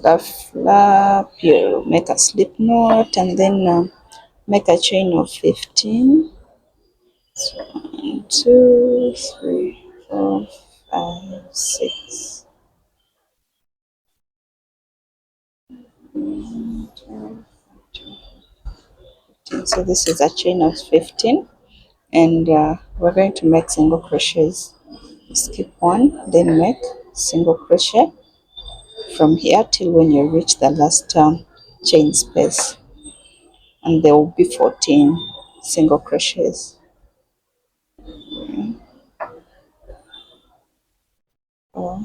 the flap, you make a slip knot and then make a chain of 15. So 1, 2, 3, 4, 5, 6, 12, 13, 15. So this is a chain of 15, and we're going to make single crochets. Skip one, then make single crochet from here till when you reach the last chain space, and there will be 14 single crochets. Oh,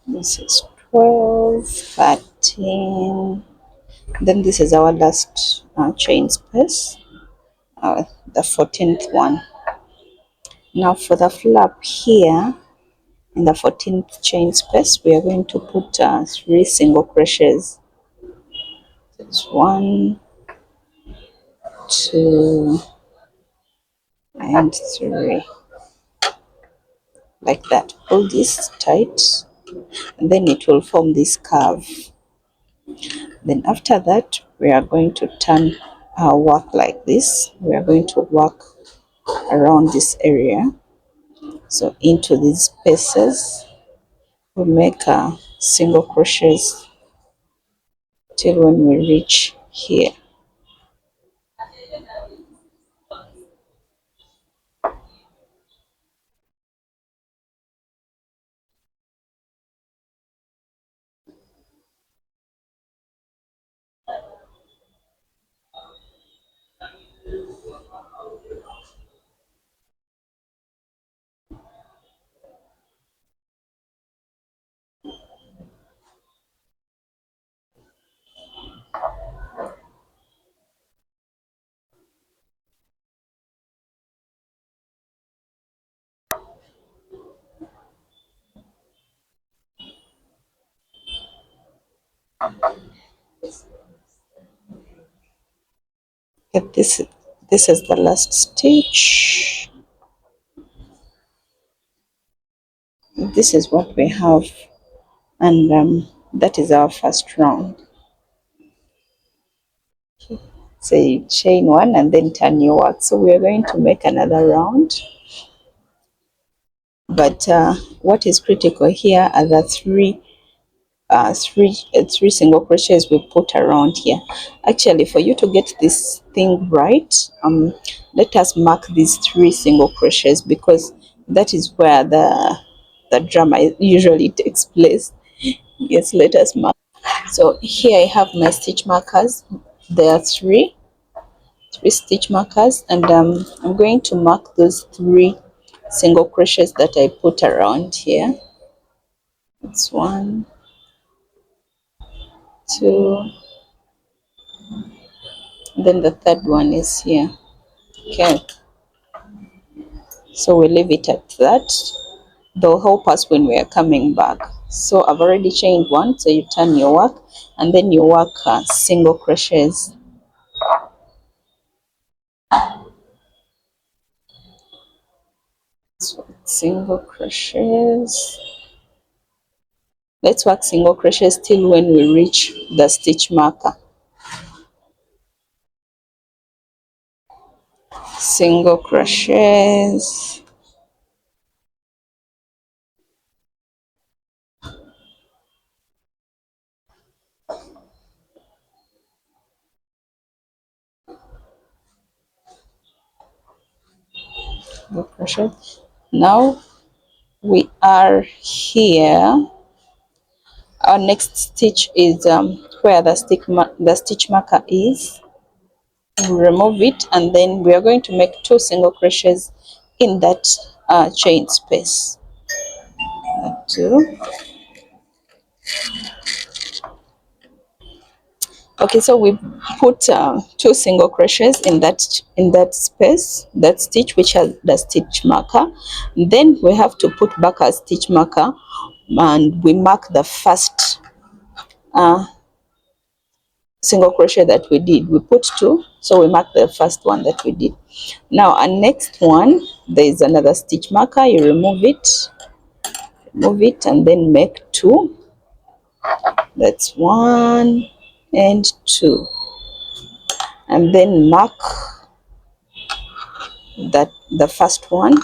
this is 12, 13. Then this is our last chain space, the 14th one. Now for the flap here, in the 14th chain space, we are going to put 3 single crochets. It's 1, 2, and 3, like that. Hold this tight, and then it will form this curve. Then after that, we are going to turn our work like this. We are going to work around this area. So into these spaces, we make a single crochets till when we reach here. If this is the last stitch. This is what we have, and that is our first round. So you chain one and then turn your work. So we are going to make another round, but what is critical here are the three single crochets we put around here. Actually, for you to get this thing right, let us mark these 3 single crochets, because that is where the drama usually takes place. Yes, let us mark. So here I have my stitch markers. There are three stitch markers, and I'm going to mark those 3 single crochets that I put around here. It's 1, 2, then the third one is here. Okay, so we leave it at that. They'll help us when we are coming back. So I've already chained one, so you turn your work and then you work single crochets. So single crochets. Let's work single crochets till when we reach the stitch marker. Single crochets. Single crochet. Now we are here. Our next stitch is where the stitch marker is. We remove it, and then we are going to make 2 single crochets in that chain space. 2, Okay, so we put two single crochets in that space, that stitch which has the stitch marker. Then we have to put back a stitch marker, and we mark the first single crochet that we did. We put two, so we mark the first one that we did. Now our next one, there is another stitch marker. You remove it, and then make two. That's one and two, and then mark that the first one.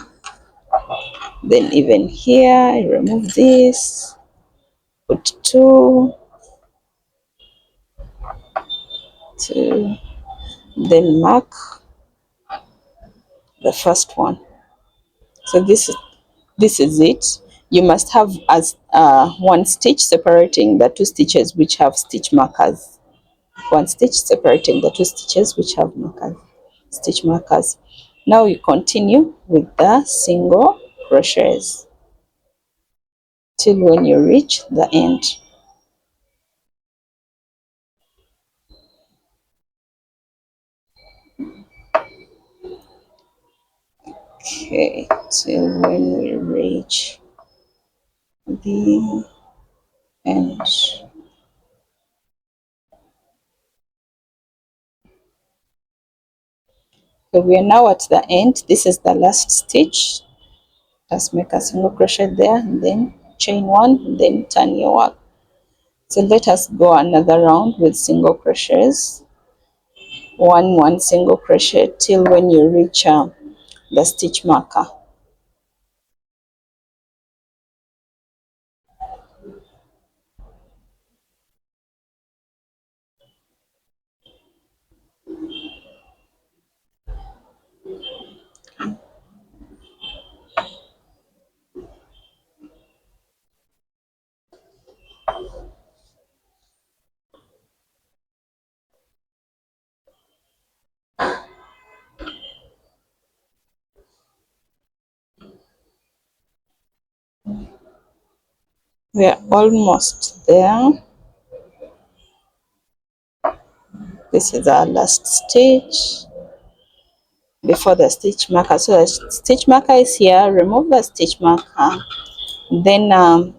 Then even here, I remove this, put two, then mark the first one. So this is it. You must have as one stitch separating the two stitches which have stitch markers. One stitch separating the two stitches which have stitch markers. Now you continue with the single crochets till when you reach the end. Okay, till when we reach the end. So we are now at the end. This is the last stitch. Just make a single crochet there, and then chain one, and then turn your work. So let us go another round with single crochets. One single crochet till when you reach the stitch marker. We are almost there. This is our last stitch before the stitch marker. So the stitch marker is here. Remove the stitch marker. Then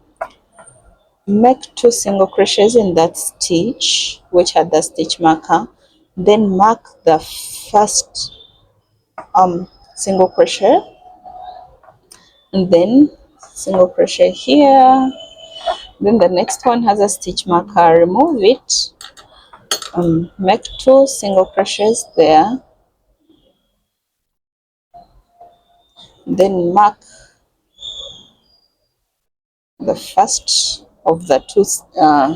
make two single crochets in that stitch which had the stitch marker. Then mark the first single crochet, and then single crochet here. Then the next one has a stitch marker. Remove it. Make two single crochets there. Then mark the first of the two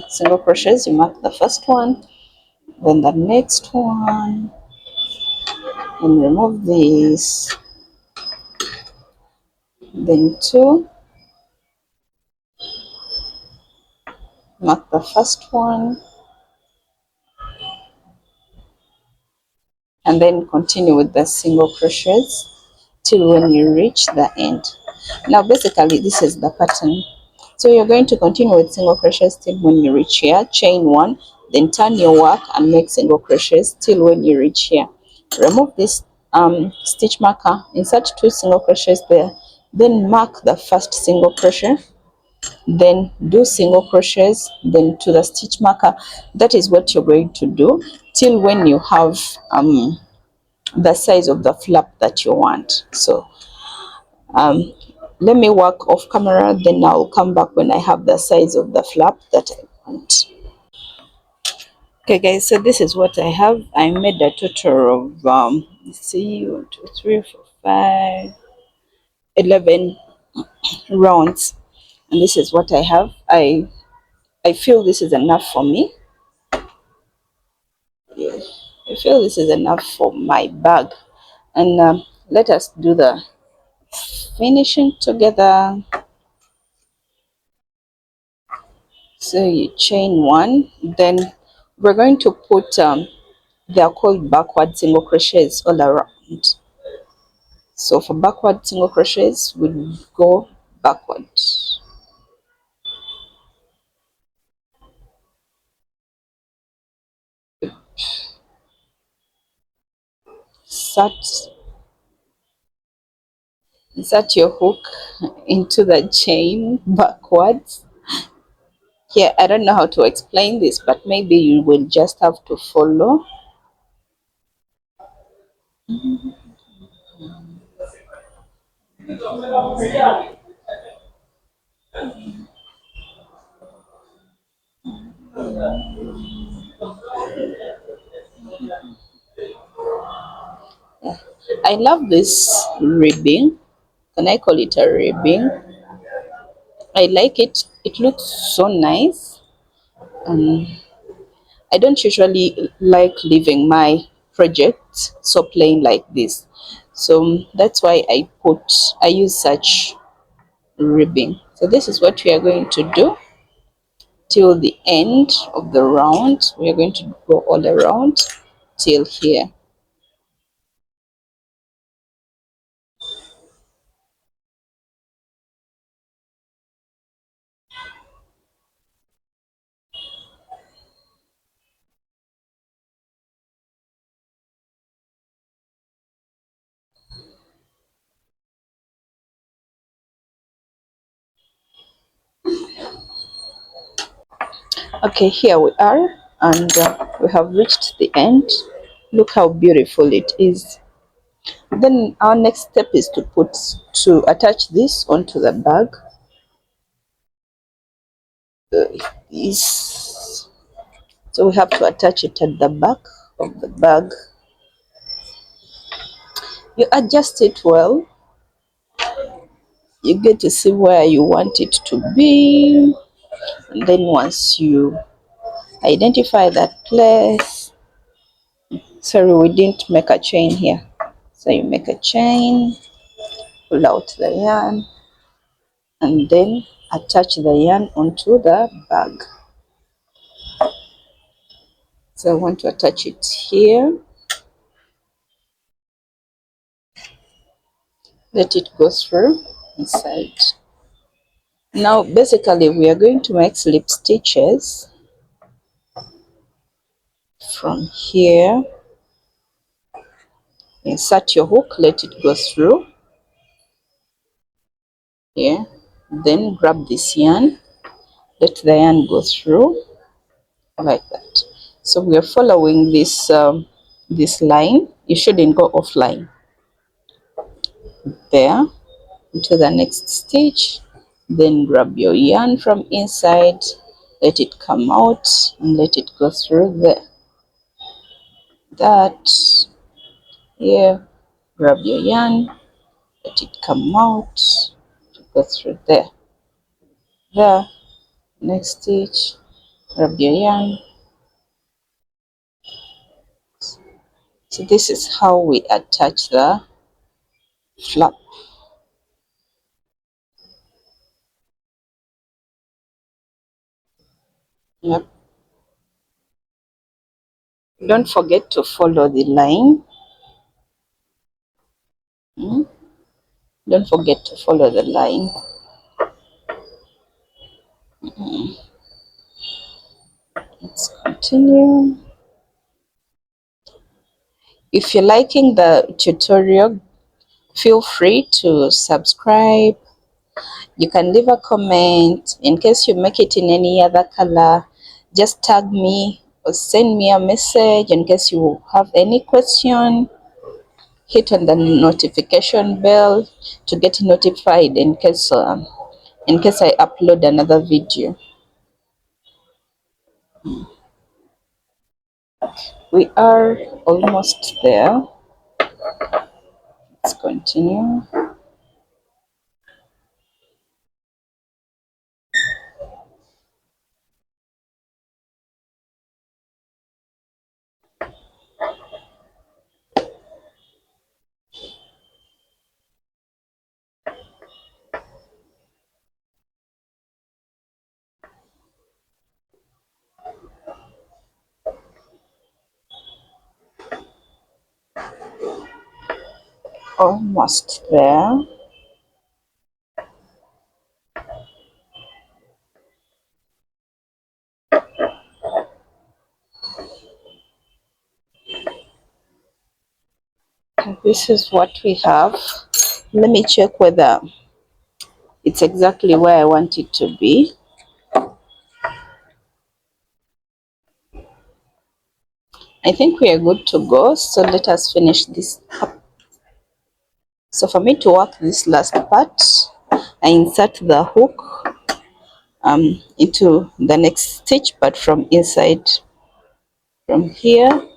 single crochets. You mark the first one, then the next one, and remove this. Then two, mark the first one, and then continue with the single crochets till when you reach the end. Now basically this is the pattern. So you're going to continue with single crochets till when you reach here, chain one, then turn your work and make single crochets till when you reach here. Remove this stitch marker, insert two single crochets there, then mark the first single crochet, then do single crochets, then to the stitch marker. That is what you're going to do till when you have the size of the flap that you want. So let me work off camera, then I'll come back when I have the size of the flap that I want. Okay guys, so this is what I have. I made a total of let's see, 1 2 3 4 5 11 rounds, and this is what I have. I feel this is enough for me. Yeah, I feel this is enough for my bag. And let us do the finishing together. So you chain one, then we're going to put they are called backward single crochets all around. So for backward single crochets, we'll go backward. insert your hook into the chain backwards. Yeah, I don't know how to explain this, but maybe you will just have to follow. I love this ribbing. Can I call it a ribbing? I like it. It looks so nice. Um, I don't usually like leaving my projects so plain like this. So that's why I use such ribbing. So this is what we are going to do till the end of the round. We are going to go all around till here. Okay, here we are, and we have reached the end. Look how beautiful it is. Then our next step is to attach this onto the bag. This, so we have to attach it at the back of the bag. You adjust it well. You get to see where you want it to be, and then once you identify that place, sorry, we didn't make a chain here. So you make a chain, pull out the yarn, and then attach the yarn onto the bag. So I want to attach it here. Let it go through inside. Now basically we are going to make slip stitches from here. Insert your hook, let it go through here. Then grab this yarn, let the yarn go through like that. So we are following this line. You shouldn't go offline. There into the next stitch, then grab your yarn from inside, let it come out and let it go through there. That here, grab your yarn, let it come out to go through there. There, next stitch, grab your yarn. So this is how we attach the flap. Yep. Don't forget to follow the line. Mm. Don't forget to follow the line. Let's continue. If you're liking the tutorial, feel free to subscribe. You can leave a comment. In case you make it in any other color, just tag me or send me a message. In case you have any question, hit on the notification bell to get notified in case I upload another video. We are almost there. Let's continue. Almost there. This is what we have. Let me check whether it's exactly where I want it to be. I think we are good to go, so let us finish this up. So for me to work this last part, I insert the hook into the next stitch, but from inside, from here,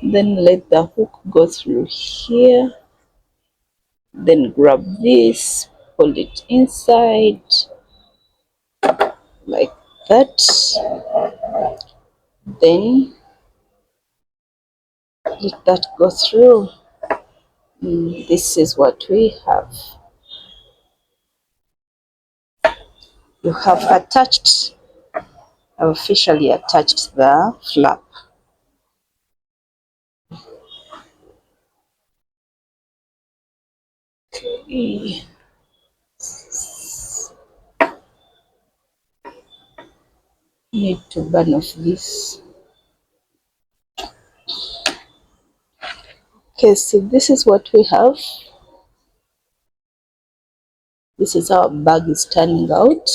then let the hook go through here, then grab this, pull it inside like that, then let that go through. This is what we have. You have attached, officially attached the flap. Okay. Need to burn off this. Okay, so this is what we have. This is how our bag is turning out.